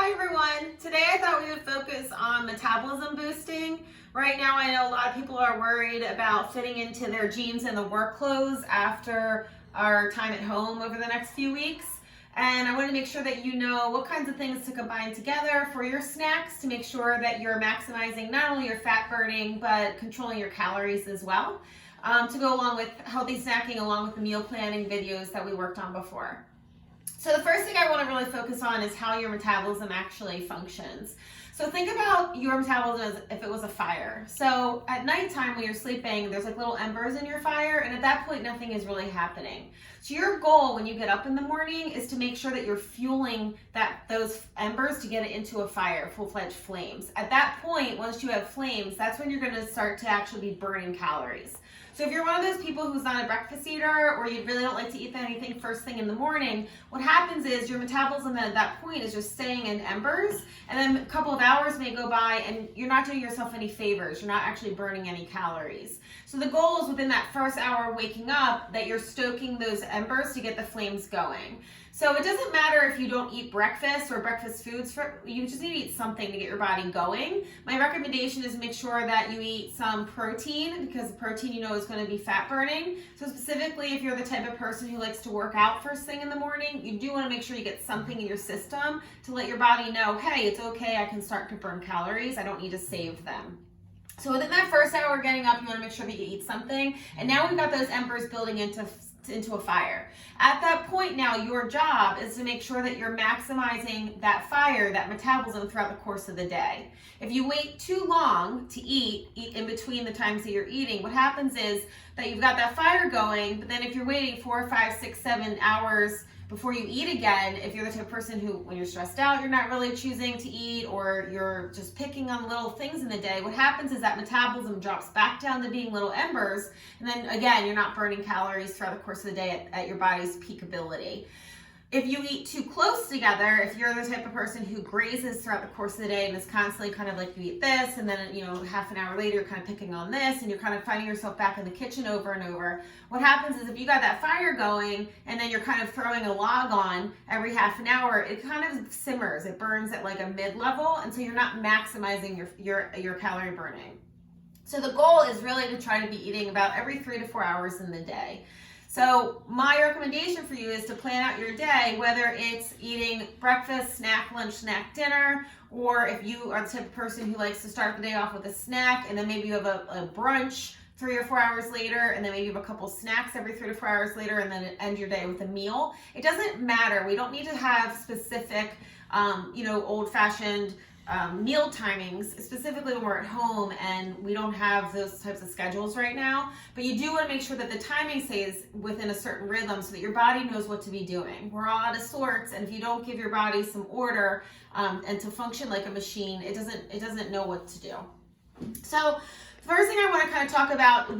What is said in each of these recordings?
Hi everyone. Today I thought we would focus on metabolism boosting. Right now I know a lot of people are worried about fitting into their jeans and the work clothes after our time at home over the next few weeks. And I want to make sure that you know what kinds of things to combine together for your snacks to make sure that you're maximizing not only your fat burning but controlling your calories as well, to go along with healthy snacking along with the meal planning videos that we worked on before. So the first thing I want to really focus on is how your metabolism actually functions. So think about your metabolism as if it was a fire. So at nighttime when you're sleeping, there's like little embers in your fire, and at that point nothing is really happening. So your goal when you get up in the morning is to make sure that you're fueling those embers to get it into a fire, full-fledged flames. At that point, once you have flames, that's when you're going to start to actually be burning calories. So if you're one of those people who's not a breakfast eater or you really don't like to eat anything first thing in the morning, what happens is your metabolism at that point is just staying in embers, and then a couple of hours may go by and you're not doing yourself any favors. You're not actually burning any calories. So the goal is within that first hour of waking up that you're stoking those embers to get the flames going. So it doesn't matter if you don't eat breakfast or breakfast foods, you just need to eat something to get your body going. My recommendation is make sure that you eat some protein, because protein you know is going to be fat burning. So specifically if you're the type of person who likes to work out first thing in the morning, you do want to make sure you get something in your system to let your body know, hey, it's okay, I can start to burn calories, I don't need to save them. So within that first hour getting up, you want to make sure that you eat something. And now we've got those embers building into a fire. At that point now, your job is to make sure that you're maximizing that fire, that metabolism throughout the course of the day. If you wait too long to eat in between the times that you're eating, what happens is that you've got that fire going, but then if you're waiting 4, 5, 6, 7 hours before you eat again, if you're the type of person who, when you're stressed out, you're not really choosing to eat, or you're just picking on little things in the day, what happens is that metabolism drops back down to being little embers, and then again, you're not burning calories throughout the course of the day at your body's peak ability. If you eat too close together, if you're the type of person who grazes throughout the course of the day and is constantly kind of like you eat this and then half an hour later you're kind of picking on this and you're kind of finding yourself back in the kitchen over and over, what happens is if you got that fire going and then you're kind of throwing a log on every half an hour, it kind of simmers, it burns at like a mid-level, and so you're not maximizing your calorie burning. So the goal is really to try to be eating about every 3 to 4 hours in the day. So my recommendation for you is to plan out your day, whether it's eating breakfast, snack, lunch, snack, dinner, or if you are the type of person who likes to start the day off with a snack and then maybe you have a brunch 3 or 4 hours later, and then maybe you have a couple snacks every 3 to 4 hours later, and then end your day with a meal. It doesn't matter. We don't need to have specific, old-fashioned meal timings, specifically when we're at home and we don't have those types of schedules right now. But you do want to make sure that the timing stays within a certain rhythm so that your body knows what to be doing. We're all out of sorts, and if you don't give your body some order and to function like a machine, it doesn't know what to do. So the first thing I want to kind of talk about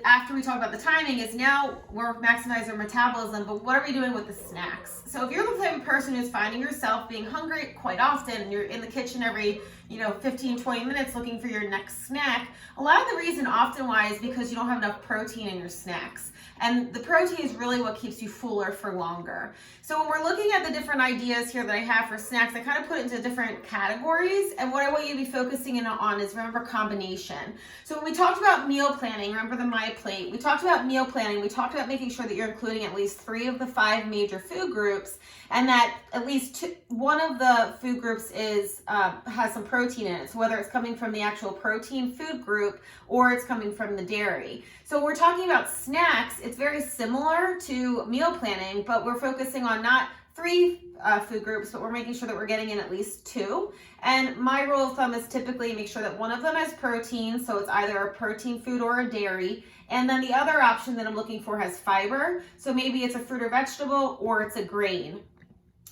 after we talk about the timing is now we're maximizing our metabolism, but what are we doing with the snacks? So if you're the type of person who's finding yourself being hungry quite often and you're in the kitchen every 15, 20 minutes looking for your next snack, a lot of the reason often why is because you don't have enough protein in your snacks. And the protein is really what keeps you fuller for longer. So when we're looking at the different ideas here that I have for snacks, I kind of put it into different categories. And what I want you to be focusing in on is, remember, combination. So when we talked about meal planning, remember the My Plate, we talked about meal planning, we talked about making sure that you're including at least 3 of the 5 major food groups, and that at least one of the food groups has some protein in it. So whether it's coming from the actual protein food group or it's coming from the dairy. So we're talking about snacks, it's very similar to meal planning, but we're focusing on not 3 food groups, but we're making sure that we're getting in at least 2. And my rule of thumb is typically make sure that one of them has protein, so it's either a protein food or a dairy, and then the other option that I'm looking for has fiber, so maybe it's a fruit or vegetable or it's a grain.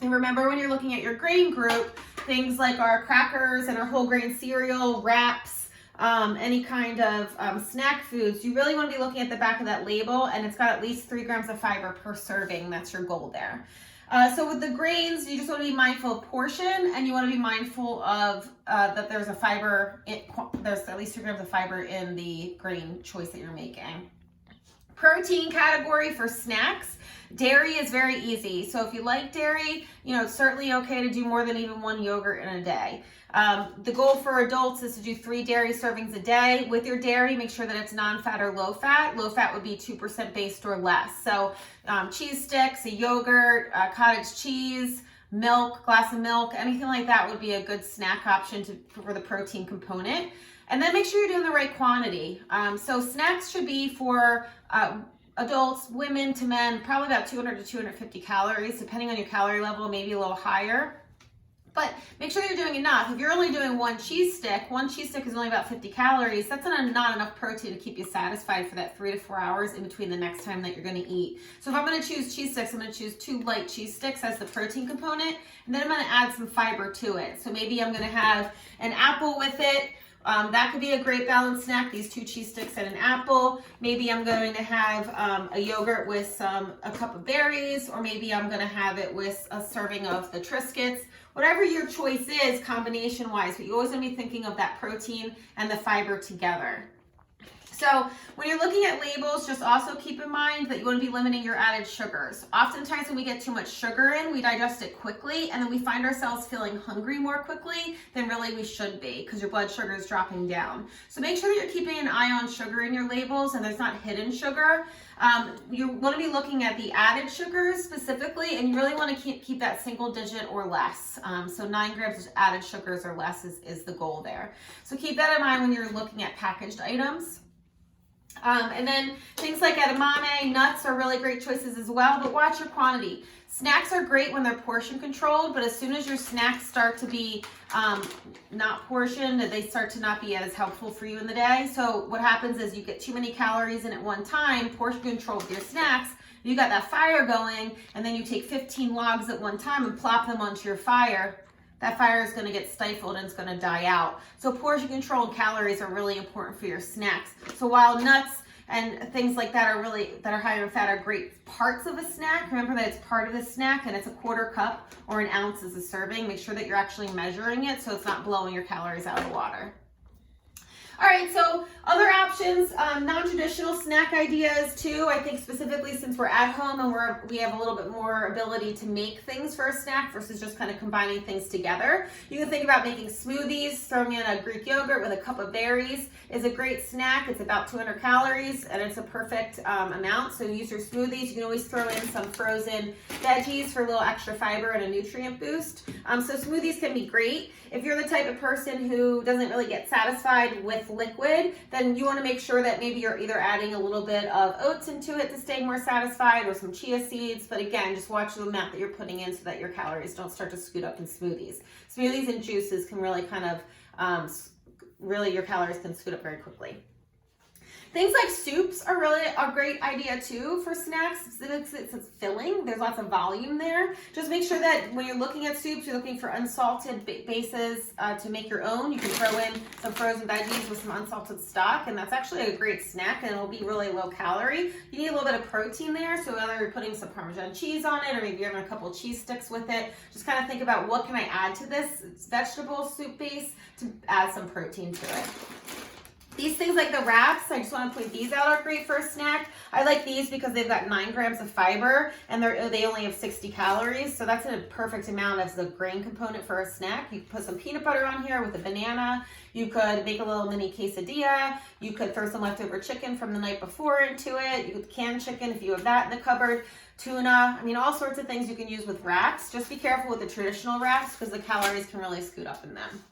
And remember, when you're looking at your grain group, things like our crackers and our whole grain cereal, wraps, any kind of snack foods, you really want to be looking at the back of that label, and it's got at least 3 grams of fiber per serving. That's your goal there. So with the grains, you just want to be mindful of portion, and you want to be mindful of that there's at least 3 grams of fiber in the grain choice that you're making. Protein category for snacks. Dairy is very easy. So if you like dairy, it's certainly okay to do more than even one yogurt in a day. The goal for adults is to do 3 dairy servings a day. With your dairy, make sure that it's non-fat or low fat. Low fat would be 2% based or less. So cheese sticks, a yogurt, cottage cheese, milk, glass of milk, anything like that would be a good snack option for the protein component. And then make sure you're doing the right quantity. So snacks should be for adults, women to men, probably about 200 to 250 calories, depending on your calorie level, maybe a little higher. But make sure you're doing enough. If you're only doing one cheese stick is only about 50 calories. That's not enough protein to keep you satisfied for that 3 to 4 hours in between the next time that you're going to eat. So if I'm going to choose cheese sticks, I'm going to choose 2 light cheese sticks as the protein component, and then I'm going to add some fiber to it. So maybe I'm going to have an apple with it. That could be a great balanced snack, these 2 cheese sticks and an apple. Maybe I'm going to have a yogurt with a cup of berries, or maybe I'm going to have it with a serving of the Triscuits. Whatever your choice is, combination-wise, but you always want to be thinking of that protein and the fiber together. So when you're looking at labels, just also keep in mind that you want to be limiting your added sugars. Oftentimes when we get too much sugar in, we digest it quickly, and then we find ourselves feeling hungry more quickly than really we should be, because your blood sugar is dropping down. So make sure that you're keeping an eye on sugar in your labels, and there's not hidden sugar. You want to be looking at the added sugars specifically, and you really want to keep that single digit or less. So 9 grams of added sugars or less is the goal there. So keep that in mind when you're looking at packaged items. And then things like edamame, nuts are really great choices as well, but watch your quantity. Snacks are great when they're portion controlled, but as soon as your snacks start to be not portioned, they start to not be as helpful for you in the day. So what happens is you get too many calories in at one time, portion control with your snacks, you got that fire going, and then you take 15 logs at one time and plop them onto your fire. That fire is going to get stifled and it's going to die out. So portion control and calories are really important for your snacks. So while nuts and things like that are higher in fat are great parts of a snack, remember that it's part of the snack and it's a 1/4 cup or an ounce as a serving. Make sure that you're actually measuring it so it's not blowing your calories out of the water. All right, so other options, non-traditional snack ideas too. I think specifically since we're at home and we have a little bit more ability to make things for a snack versus just kind of combining things together. You can think about making smoothies. Throwing in a Greek yogurt with a cup of berries is a great snack. It's about 200 calories and it's a perfect amount. So use your smoothies. You can always throw in some frozen veggies for a little extra fiber and a nutrient boost. So smoothies can be great. If you're the type of person who doesn't really get satisfied with liquid, then you want to make sure that maybe you're either adding a little bit of oats into it to stay more satisfied, or some chia seeds. But again, just watch the amount that you're putting in so that your calories don't start to scoot up in smoothies. Smoothies and juices can really kind of, your calories can scoot up very quickly. Things like soups are really a great idea too for snacks. It's filling. There's lots of volume there. Just make sure that when you're looking at soups, you're looking for unsalted bases to make your own. You can throw in some frozen veggies with some unsalted stock, and that's actually a great snack, and it'll be really low calorie. You need a little bit of protein there, so whether you're putting some Parmesan cheese on it or maybe you're having a couple of cheese sticks with it, just kind of think about what can I add to this vegetable soup base to add some protein to it. These things like the wraps, I just want to point these out, are great for a snack. I like these because they've got 9 grams of fiber and they only have 60 calories. So that's a perfect amount as the grain component for a snack. You can put some peanut butter on here with a banana. You could make a little mini quesadilla. You could throw some leftover chicken from the night before into it. You could can chicken if you have that in the cupboard. Tuna, I mean, all sorts of things you can use with wraps. Just be careful with the traditional wraps because the calories can really scoot up in them.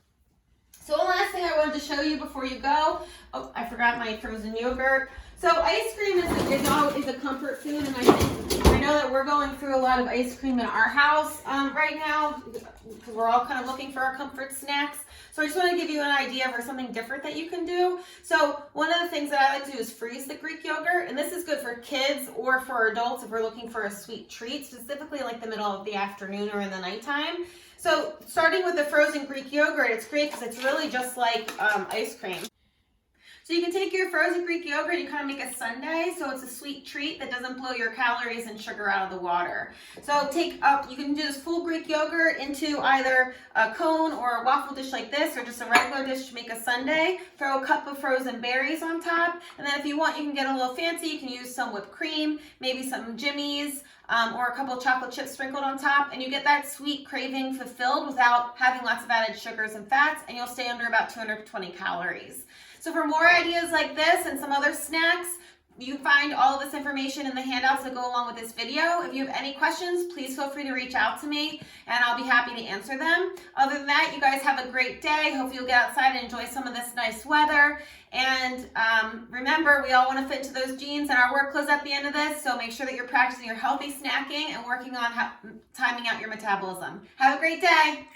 So the last thing I wanted to show you before you go, oh, I forgot my frozen yogurt. So ice cream is a comfort food, and I know that we're going through a lot of ice cream in our house right now because we're all kind of looking for our comfort snacks. So I just want to give you an idea for something different that you can do. So one of the things that I like to do is freeze the Greek yogurt, and this is good for kids or for adults if we're looking for a sweet treat, specifically like the middle of the afternoon or in the nighttime. So starting with the frozen Greek yogurt, it's great because it's really just like ice cream. So you can take your frozen Greek yogurt and you kind of make a sundae, so it's a sweet treat that doesn't blow your calories and sugar out of the water. So you can do this full Greek yogurt into either a cone or a waffle dish like this, or just a regular dish to make a sundae. Throw a cup of frozen berries on top, and then if you want, you can get a little fancy. You can use some whipped cream, maybe some Jimmy's, or a couple of chocolate chips sprinkled on top, and you get that sweet craving fulfilled without having lots of added sugars and fats, and you'll stay under about 220 calories. So for more ideas like this and some other snacks, you find all of this information in the handouts that go along with this video. If you have any questions, please feel free to reach out to me and I'll be happy to answer them. Other than that, you guys have a great day. Hope you'll get outside and enjoy some of this nice weather. And remember, we all want to fit into those jeans and our work clothes at the end of this, so make sure that you're practicing your healthy snacking and working on timing out your metabolism. Have a great day.